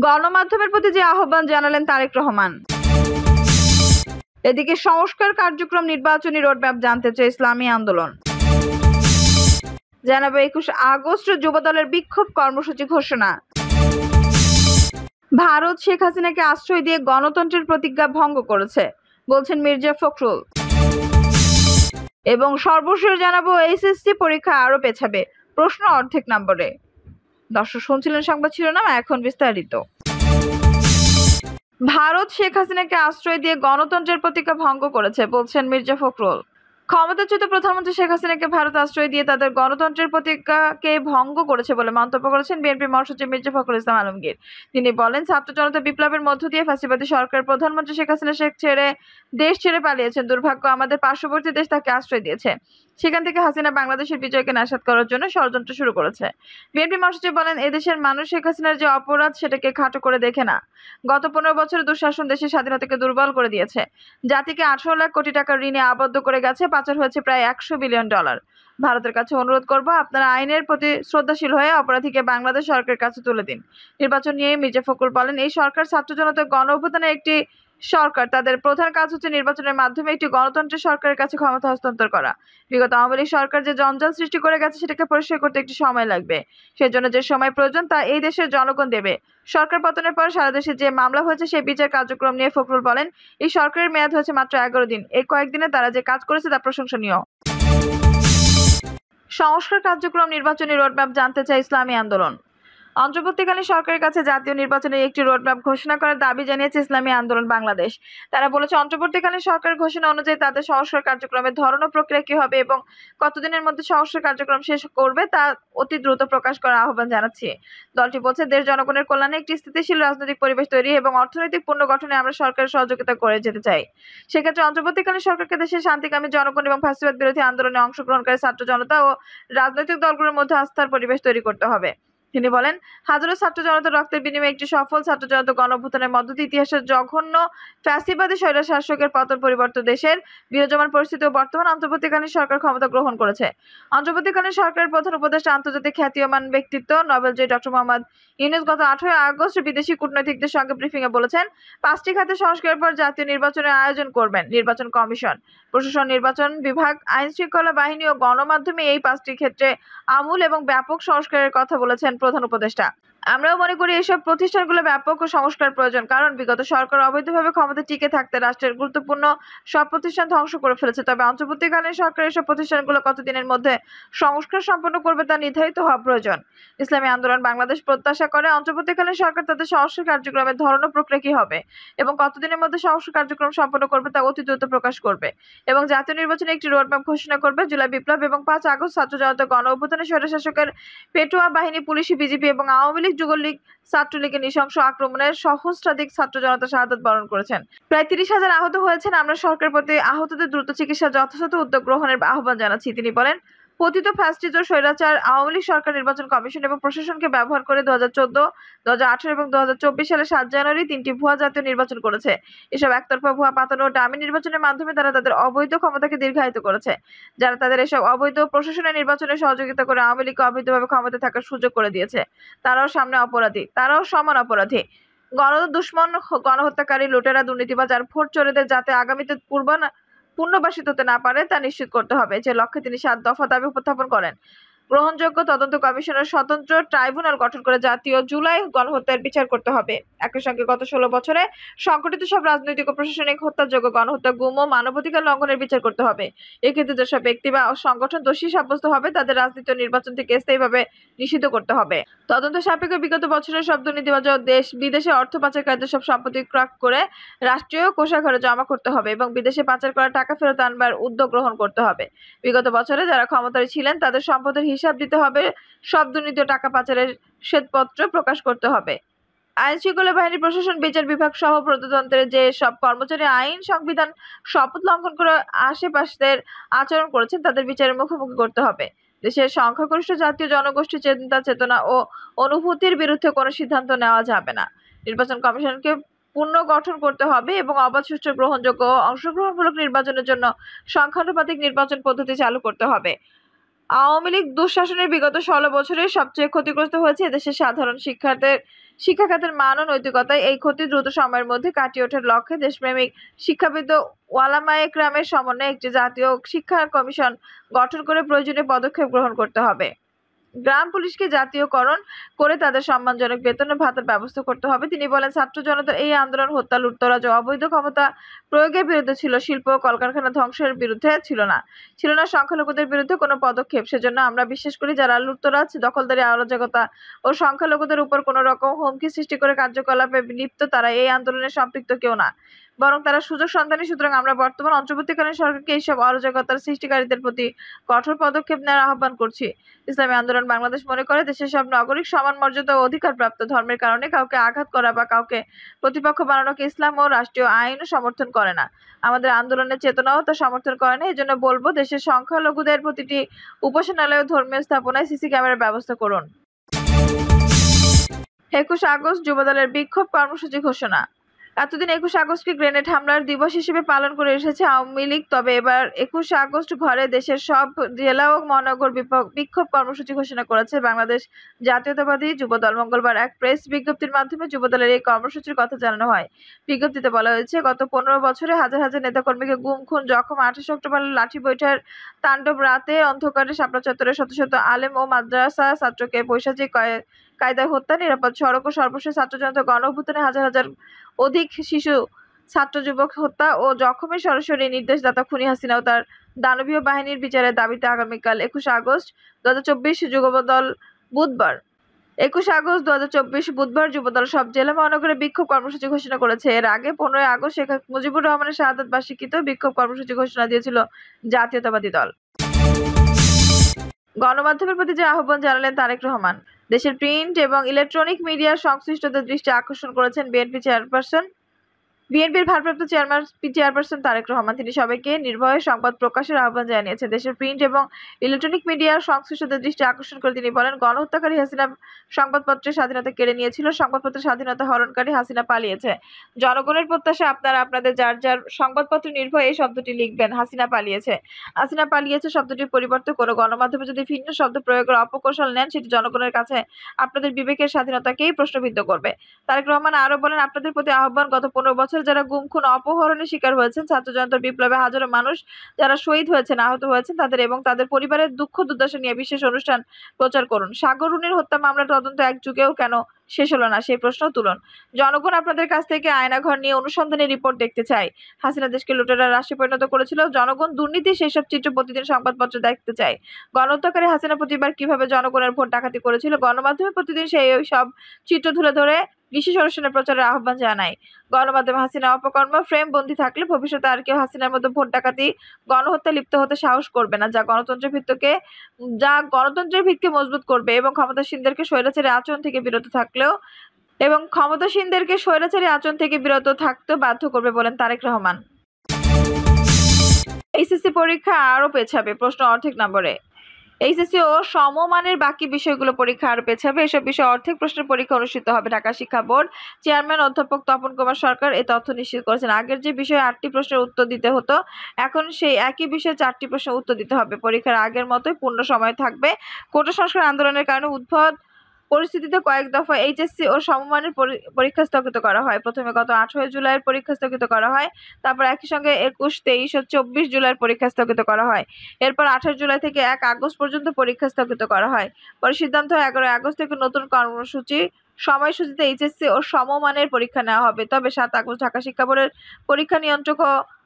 গণমাধ্যমের প্রতি যে আহ্বান জানালেন তারেক রহমান। এদিকে সংস্কার কার্যক্রম নির্বাচনী রোডম্যাপ জানতে চেয়ে ইসলামী আন্দোলন। জানাবো 21 আগস্ট যুবদলের বিক্ষোভ কর্মসূচি ঘোষণা। ভারত শেখ হাসিনাকে আশ্রয় দিয়ে গণতন্ত্রের প্রতিজ্ঞা ভঙ্গ করেছে বলছেন মির্জা ফখরুল। এবং সর্বশেষ জানাবো এইচএসসি পরীক্ষা আরো পেছাবে, প্রশ্ন অর্ধেক নম্বরে। দর্শক শুনছিলেন সংবাদ শিরোনাম, এখন বিস্তারিত। ভারত শেখ হাসিনাকে আশ্রয় দিয়ে গণতন্ত্রের প্রতিজ্ঞা ভঙ্গ করেছে বলছেন মির্জা ফখরুল। ক্ষমতাচ্যুত প্রধানমন্ত্রী শেখ হাসিনাকে ভারত আশ্রয় দিয়ে তাদের গণতন্ত্রের প্রতিজ্ঞাকে ভঙ্গ করেছে বলে মন্তব্য করেছেন বিএনপি মহাসচিব মির্জা ফখরুল ইসলাম আলমগীর। তিনি বলেন, ছাত্র জনতা বিপ্লবের মধ্য দিয়ে ফ্যাসিবাদী সরকার প্রধানমন্ত্রী শেখ হাসিনা দেশ ছেড়ে পালিয়েছেন। দুর্ভাগ্য, আমাদের পার্শ্ববর্তী দেশ তাকে আশ্রয় দিয়েছে। সেখান থেকে হাসিনা বাংলাদেশের বিজয়কে নাশাত করার জন্য ষড়যন্ত্র শুরু করেছে। বিএনপি মহাসচিব বলেন, এদেশের মানুষ শেখ হাসিনার যে অপরাধ সেটাকে খাটো করে দেখে না। গত 15 বছরের দুঃশাসন দেশের স্বাধীনতাকে দুর্বল করে দিয়েছে। জাতিকে 18 লাখ কোটি টাকার ঋণে আবদ্ধ করে গেছে। পাচার হয়েছে প্রায় $100 বিলিয়ন। ভারতের কাছে অনুরোধ করব, আপনারা আইনের প্রতি শ্রদ্ধাশীল হয়ে অপরাধীকে বাংলাদেশ সরকারের কাছে তুলে দিন। নির্বাচন নিয়ে মির্জা ফখরুল বলেন, এই সরকার ছাত্র জনতার গণ অভ্যুত্থানের একটি সরকার। তাদের প্রধান কাজ হচ্ছে নির্বাচনের মাধ্যমে একটি গণতন্ত্রের সরকারের কাছে ক্ষমতা হস্তান্তর করা। বিগত আওয়ামী লীগ সরকার যে জঞ্জাল সৃষ্টি করে গেছে সেটাকে পরিষ্কার করতে একটু সময় লাগবে। সেজন্য যে সময় প্রয়োজন তা এই দেশের জনগণ দেবে। সরকার পতনের পর সারা দেশে যে মামলা হয়েছে সেই বিচার কার্যক্রম নিয়ে ফখরুল বলেন, এই সরকারের মেয়াদ হয়েছে মাত্র 11 দিন। এই কয়েকদিনে তারা যে কাজ করেছে তা প্রশংসনীয়। সংস্কার কার্যক্রম নির্বাচনী রোডম্যাপ জানতে চায় ইসলামী আন্দোলন। অন্তর্বর্তীকালীন সরকারের কাছে জাতীয় নির্বাচনের একটি রোডম্যাপ ঘোষণা করার দাবি জানিয়েছে ইসলামী আন্দোলন বাংলাদেশ। তারা বলেছে, অন্তর্বর্তীকালীন সরকারের ঘোষণা অনুযায়ী তাদের সংস্কার কার্যক্রমের ধরন ও প্রক্রিয়া কি হবে এবং কতদিনের মধ্যে সংস্কার কার্যক্রম শেষ করবে তা অতি দ্রুত প্রকাশ করার আহ্বান জানাচ্ছি। দলটি বলছে, দেশ জনগণের কল্যাণে একটি স্থিতিশীল রাজনৈতিক পরিবেশ তৈরি এবং অর্থনৈতিক পুনর্গঠনে আমরা সরকারের সহযোগিতা করে যেতে চাই। সেক্ষেত্রে অন্তর্বর্তীকালীন সরকারকে দেশের শান্তিকামী জনগণ এবং ফ্যাসিবাদ বিরোধী আন্দোলনে অংশগ্রহণকারী ছাত্র জনতা ও রাজনৈতিক দলগুলোর মধ্যে আস্থার পরিবেশ তৈরি করতে হবে। তিনি বলেন, হাজারো ছাত্র জনতার রক্তের বিনিময়ে একটি সফল ছাত্র জনতা গণ অভ্যুত্থানের মধ্য দিয়ে ইতিহাসের জঘন্য ফ্যাসিবাদী স্বৈরশাসকের পতন পরিবর্তন দেশের বিরাজমান পরিস্থিতি ও বর্তমান অন্তর্বর্তীকালীন সরকার ক্ষমতা গ্রহণ করেছে। অন্তর্বর্তীকালীন সরকারের প্রধান উপদেষ্টা আন্তর্জাতিক খ্যাতিমান ব্যক্তিত্ব নোবেলজয়ী ডক্টর মোহাম্মদ ইউনূস গত 18 আগস্ট বিদেশি কূটনৈতিকদের সঙ্গে ব্রিফিংয়ে বলেছেন, 5টি খাতে সংস্কারের পর জাতীয় নির্বাচনের আয়োজন করবেন নির্বাচন কমিশন, প্রশাসন, নির্বাচন বিভাগ, আইন শৃঙ্খলা বাহিনী ও গণমাধ্যমে। এই 5টি ক্ষেত্রে আমূল এবং ব্যাপক সংস্কারের কথা বলেছেন প্রধান উপদেষ্টা। আমরাও মনে করি এসব প্রতিষ্ঠানগুলো ব্যাপক ও সংস্কার প্রয়োজন, কারণ বিগত সরকার অবৈধভাবে ক্ষমতা টিকে থাকতে রাষ্ট্রের গুরুত্বপূর্ণ সব প্রতিষ্ঠান ধ্বংস করে ফেলেছে। তবে অন্তর্বর্তীকালীন সরকার এসব প্রতিষ্ঠানগুলো কতদিনের মধ্যে সংস্কার সম্পন্ন করবে তা নির্ধারিত হওয়া প্রয়োজন। ইসলামী আন্দোলন বাংলাদেশ প্রত্যাশা করে, অন্তর্বর্তীকালীন সরকার তাদের সংস্কার কার্যক্রমের ধরন ও প্রক্রিয়া কি হবে এবং কতদিনের মধ্যে সংস্কার কার্যক্রম সম্পন্ন করবে তা অতি দ্রুত প্রকাশ করবে এবং জাতীয় নির্বাচনে একটি রোডম্যাপ ঘোষণা করবে। জুলাই বিপ্লব এবং 5 আগস্ট ছাত্র জনতা গণ অভ্যুত্থানের স্বৈরশাসকের পেটোয়া বাহিনী, পুলিশ, বিজেপি এবং আওয়ামী লীগ, যুবলীগ, ছাত্রলীগের নৃশংস আক্রমণের সহস্রাধিক ছাত্র জনতা শাহাদাত বরণ করেছেন। প্রায় 30,000 আহত হয়েছেন। আমরা সরকারের প্রতি আহতদের দ্রুত চিকিৎসা যথাযথ উদ্যোগ গ্রহণের আহ্বান জানাচ্ছি। তিনি বলেন, পতিত ফ্যাসিস্ট ও স্বৈরাচার আওয়ামী লীগ সরকার নির্বাচন কমিশন এবং প্রশাসনকে ব্যবহার করে 2014, 2018 এবং 2024 সালে 7 জানুয়ারি 3টি ভুয়া জাতীয় নির্বাচন করেছে। এসব একতরফা ভুয়া পাতানো ও ডামি নির্বাচনের মাধ্যমে তারা তাদের অবৈধ ক্ষমতাকে দীর্ঘায়িত করেছে। যারা তাদের এসব অবৈধ প্রশাসনের নির্বাচনে সহযোগিতা করে আওয়ামী লীগকে অবৈধভাবে ক্ষমতায় থাকার সুযোগ করে দিয়েছে, তারাও সামনে অপরাধী, তারাও সমান অপরাধী। গণদুশ্মন, গণহত্যাকারী, লুটেরা, দুর্নীতিবাজ আর ভোট চোরেদের যাতে আগামীতে পুনর্বাসিত হতে না পারে তা নিশ্চিত করতে হবে। যে লক্ষ্যে তিনি 7 দফা দাবি উপস্থাপন করেন। গ্রহণযোগ্য তদন্ত কমিশনের স্বতন্ত্র ট্রাইব্যুনাল গঠন করে জাতীয় জুলাই গণহত্যার বিচার করতে হবে। একই সঙ্গে গত 16 বছরে সংঘটিত সব রাজনৈতিক ও প্রশাসনিক হত্যাযোগ্য গণহত্যা, গুম ও মানবাধিকার লঙ্ঘনের বিচার করতে হবে। এক্ষেত্রে যেসব ব্যক্তি বা সংগঠন দোষী সাব্যস্ত হবে তাদের রাজনীতি ও নির্বাচন থেকে স্থায়ীভাবে নিষিদ্ধ করতে হবে। তদন্ত সাপেক্ষ বিগত বছরের সব দুর্নীতিবাজ ও দেশ বিদেশে অর্থ পাচারকারীদের সব সম্পত্তি ক্রয় করে রাষ্ট্রীয় কোষাগারে জমা করতে হবে এবং বিদেশে পাচার করা টাকা ফেরত আনবার উদ্যোগ গ্রহণ করতে হবে। বিগত বছরে যারা ক্ষমতায় ছিলেন তাদের সম্পদের হিসাব দিতে হবে। সব দুর্নীতি ও টাকা পাচারের শ্বেতপত্র প্রকাশ করতে হবে। আইন শৃঙ্খলা বাহিনী, প্রশাসন, বিচার বিভাগ সহ প্রজাতন্ত্রের যে সব কর্মচারী আইন সংবিধান শপথ লঙ্ঘন করে আশেপাশের আচরণ করেছেন তাদের বিচারের মুখোমুখি করতে হবে। দেশের সংখ্যাগরিষ্ঠ জাতীয় জনগোষ্ঠী চিন্তা, চেতনা ও অনুভূতির বিরুদ্ধে কোনো সিদ্ধান্ত নেওয়া যাবে না। নির্বাচন কমিশনকে পুনর্গঠন করতে হবে এবং অবাধ, সুষ্ঠু, গ্রহণযোগ্য ও অংশগ্রহণমূলক নির্বাচনের জন্য সংখ্যানুপাতিক নির্বাচন পদ্ধতি চালু করতে হবে। আওয়ামী লীগ দুঃশাসনের বিগত 16 বছরে সবচেয়ে ক্ষতিগ্রস্ত হয়েছে এদেশের সাধারণ শিক্ষা খাতের মান ও নৈতিকতায় এই ক্ষতি দ্রুত সময়ের মধ্যে কাটিয়ে ওঠার লক্ষ্যে দেশপ্রেমিক শিক্ষাবিদ ও ওলামায়ে কেরামের সমন্বয়ে একটি জাতীয় শিক্ষা কমিশন গঠন করে প্রয়োজনীয় পদক্ষেপ গ্রহণ করতে হবে। গ্রাম পুলিশকে জাতীয়করণ করে তাদের সম্মানজনক বেতন ও ভাতার ব্যবস্থা করতে হবে। তিনি বলেন, ছাত্র জনতার এই আন্দোলন হত্যা, লুটতরাজ ও অবৈধ ক্ষমতা প্রয়োগের বিরুদ্ধে ছিল, শিল্প ও কলকারখানা ধ্বংসের বিরুদ্ধে ছিল না সংখ্যালঘুদের বিরুদ্ধে কোনো পদক্ষেপ। সেজন্য আমরা বিশ্বাস করি, যারা লুটতরাজ, দখলদারি, অরাজকতা ও সংখ্যালঘুদের উপর কোনো রকম হুমকি সৃষ্টি করে কার্যকলাপে লিপ্ত, তারা এই আন্দোলনে সম্পৃক্ত কেউ না, বরং তারা সুযোগ সন্ধানী। সুতরাং আমরা বর্তমান অন্তর্বর্তীকালীন সরকারকে এইসব অরাজকতার সৃষ্টিকারীদের প্রতি কঠোর পদক্ষেপ নেওয়ার আহ্বান করছি। ইসলামী আন্দোলন বাংলাদেশ মনে করে, দেশের সব নাগরিক সমান মর্যাদা ও অধিকারপ্রাপ্ত। ধর্মের কারণে কাউকে আঘাত করা বা কাউকে প্রতিপক্ষ বানানোকে ইসলাম ও রাষ্ট্রীয় আইনও সমর্থন করে না। আমাদের আন্দোলনের চেতনাও তা সমর্থন করে না। এজন্য বলবো, দেশের সংখ্যালঘুদের প্রতিটি উপাসনালয় ও ধর্মীয় স্থাপনায় সিসি ক্যামেরার ব্যবস্থা করুন। 21 আগস্ট যুবদলের বিক্ষোভ কর্মসূচি ঘোষণা। এতদিন 21 আগস্টকে গ্রেনেড হামলার দিবস হিসেবে পালন করে এসেছে আওয়ামী লীগ। তবে এবার 21 আগস্ট ঘরে দেশের সব জেলা ও মহানগর বিক্ষোভ কর্মসূচি ঘোষণা করেছে বাংলাদেশ জাতীয়তাবাদী যুবদল। মঙ্গলবার এক প্রেস বিজ্ঞপ্তির মাধ্যমে যুবদলের এই কর্মসূচির কথা জানানো হয়। বিজ্ঞপ্তিতে বলা হয়েছে, গত 15 বছরে হাজার হাজার নেতাকর্মীকে গুম, খুন, জখম, 28 অক্টোবর লাঠি বৈঠার তাণ্ডব, রাতে অন্ধকারে শাপলা চত্বরে শত শত আলেম ও মাদ্রাসা ছাত্রকে পৈশাচিক কায়দায় হত্যা, নিরাপদ সড়ক ও সর্বশেষ ছাত্র জনতা গণ অভ্যুত্থানে হাজার হাজার অধিক শিশু ছাত্র যুবক হত্যা ও জখমের সরাসরি নির্দেশদাতা খুনি হাসিনা ও তার দানবীয় বাহিনীর বিচারের দাবিতে আগামীকাল 21 আগস্ট 2024 যুবদল বুধবার 21 আগস্ট 2024 বুধবার যুবদল সব জেলা মহানগরে বিক্ষোভ কর্মসূচি ঘোষণা করেছে। এর আগে 15 আগস্ট শেখ মুজিবুর রহমানের শাহাদাত বার্ষিকীতেও বিক্ষোভ কর্মসূচি ঘোষণা দিয়েছিল জাতীয়তাবাদী দল। গণমাধ্যমের প্রতি যে আহ্বান জানালেন তারেক রহমান। দেশের প্রিন্ট এবং ইলেকট্রনিক মিডিয়ার সংশ্লিষ্টদের দৃষ্টি আকর্ষণ করেছেন বিএনপির ভারপ্রাপ্ত চেয়ারপারসন তারেক রহমান। তিনি সবাইকে নির্ভয়ে সংবাদ প্রকাশের আহ্বান জানিয়েছেন। দেশের প্রিন্ট এবং ইলেকট্রনিক মিডিয়ার সংশ্লিষ্টদের দৃষ্টি আকর্ষণ করে তিনি বলেন, গণহত্যাকারী হাসিনা সংবাদপত্রের স্বাধীনতা কেড়ে নিয়েছিল, সংবাদপত্রের স্বাধীনতা হরণকারী হাসিনা পালিয়েছে। জনগণের প্রত্যাশা, আপনারা আপনাদের যার যার সংবাদপত্র নির্ভয়ে এই শব্দটি লিখবেন, হাসিনা পালিয়েছে শব্দটির পরিবর্তে কোনো গণমাধ্যমে যদি ভিন্ন শব্দ প্রয়োগের অপকৌশল নেন, সেটি জনগণের কাছে আপনাদের বিবেকের স্বাধীনতাকেই প্রশ্নবিদ্ধ করবে। তারেক রহমান আরো বলেন, আপনাদের প্রতি আহ্বান, গত 15 বছর যারা গুম, খুন, অপহরণের শিকার হয়েছেন, ছাত্র জনতার বিপ্লবে হাজারো মানুষ যারা শহীদ হয়েছেন, আহত হয়েছেন, তাদের এবং তাদের পরিবারের দুঃখ দুর্দশা নিয়ে বিশেষ অনুষ্ঠান প্রচার করুন। সাগর রুনির হত্যা মামলার তদন্ত এক যুগেও কেন শেষ হলো না, সেই প্রশ্ন তুলুন। জনগণ আপনাদের কাছ থেকে আয়নাঘর নিয়ে অনুসন্ধানী রিপোর্ট দেখতে চায়। হাসিনা দেশকে লুটেরার রাষ্ট্রে পরিণত করেছিল, জনগণ দুর্নীতি সেসব চিত্র প্রতিদিন সংবাদপত্র দেখতে চায়। গণহত্যাকারী হাসিনা প্রতিবার কিভাবে জনগণের ভোট ডাকাতি করেছিল, গণমাধ্যমে প্রতিদিন সেই সব চিত্র তুলে ধরে বিশেষ অনুষ্ঠানের প্রচারের আহ্বান জানায়। গণমাধ্যমে হাসিনা অপকর্ম ফ্রেম বন্দী থাকলে ভবিষ্যতে আর কেউ হাসিনার মতো ভোট ডাকাতি, গণহত্যা লিপ্ত হতে সাহস করবে না, যা গণতন্ত্রের ভিতকে মজবুত করবে এবং ক্ষমতাসীনদেরকে স্বৈরাচারী আচরণ থেকে বিরত থাকতেও বাধ্য করবে বলেন তারেক রহমান। এইচএসসি পরীক্ষা আরো পেছাবে, প্রশ্ন অর্ধেক নম্বরে। এইচএসসি ও সমমানের বাকি বিষয়গুলো পরীক্ষা আরো পেছাবে। এসব বিষয়ে অর্ধেক প্রশ্নের পরীক্ষা অনুষ্ঠিত হবে। ঢাকা শিক্ষা বোর্ড চেয়ারম্যান অধ্যাপক তপন কুমার সরকার এই তথ্য নিশ্চিত করেছেন। আগের যে বিষয়ে 8টি প্রশ্নের উত্তর দিতে হতো, এখন সেই একই বিষয়ে 4টি প্রশ্নের উত্তর দিতে হবে। পরীক্ষার আগের মতোই পূর্ণ সময় থাকবে। কোটা সংস্কার আন্দোলনের কারণে উদ্ভব পরিস্থিতিতে কয়েক দফা এইচএসসি ও সমমানের পরীক্ষা স্থগিত করা হয়। প্রথমে গত 18 জুলাইয়ের পরীক্ষা স্থগিত করা হয়, তারপর একই সঙ্গে 21, 23 ও 24 জুলাইয়ের পরীক্ষা স্থগিত করা হয়। এরপর 18 জুলাই থেকে 1 আগস্ট পর্যন্ত পরীক্ষা স্থগিত করা হয়। পরে সিদ্ধান্ত 11 আগস্ট থেকে নতুন সময়সূচিতে এইচএসসি ও সমমানের পরীক্ষা নেওয়া হবে। তবে 7 আগস্ট ঢাকা শিক্ষা বোর্ডের পরীক্ষা নিয়ন্ত্রক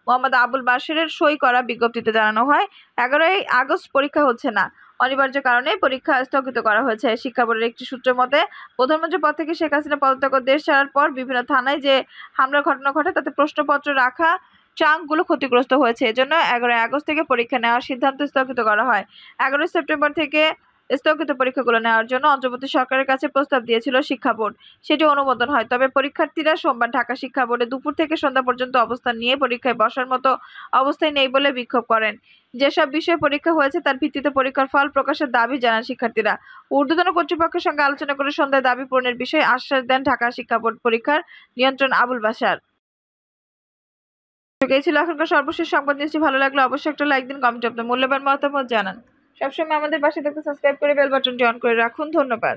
মোহাম্মদ আবুল বাশিরের সই করা বিজ্ঞপ্তিতে জানানো হয়, 11 আগস্ট পরীক্ষা হচ্ছে না, অনিবার্য কারণে পরীক্ষা স্থগিত করা হয়েছে। শিক্ষা বোর্ডের একটি সূত্রের মতে, প্রধানমন্ত্রীর পদ থেকে শেখ হাসিনা পদত্যাগ ও দেশ ছাড়ার পর বিভিন্ন থানায় যে হামলার ঘটনা ঘটে, তাতে প্রশ্নপত্র রাখা ট্রাঙ্কগুলো ক্ষতিগ্রস্ত হয়েছে। এজন্য 11 আগস্ট থেকে পরীক্ষা নেওয়ার সিদ্ধান্ত স্থগিত করা হয়। 11 সেপ্টেম্বর থেকে স্থগিত পরীক্ষাগুলো নেওয়ার জন্য অন্তর্বর্তী সরকারের কাছে প্রস্তাব দিয়েছিল শিক্ষা বোর্ড, সেটি অনুমোদন হয়। তবে পরীক্ষার্থীরা সোমবার ঢাকা শিক্ষা বোর্ডে দুপুর থেকে সন্ধ্যা পর্যন্ত অবস্থান নিয়ে পরীক্ষায় বসার মতো অবস্থায় নেই বলে বিক্ষোভ করেন। যেসব বিষয়ে পরীক্ষা হয়েছে তার ভিত্তিতে পরীক্ষার ফল প্রকাশের দাবি জানান শিক্ষার্থীরা। ঊর্ধ্বতন কর্তৃপক্ষের সঙ্গে আলোচনা করে সন্ধ্যায় দাবি পূরণের বিষয়ে আশ্বাস দেন ঢাকা শিক্ষা বোর্ড পরীক্ষার নিয়ন্ত্রণ আবুল বাশার। এই ছিল এখনকার সর্বশেষ সংবাদ। নিউজটি ভালো লাগলে অবশ্যই একটা লাইক দিন, কমেন্টে আপনার মূল্যবান মতামত জানান। সবসময় আমাদের পাশে থাকতে সাবস্ক্রাইব করে বেল বাটনটি অন করে রাখুন। ধন্যবাদ।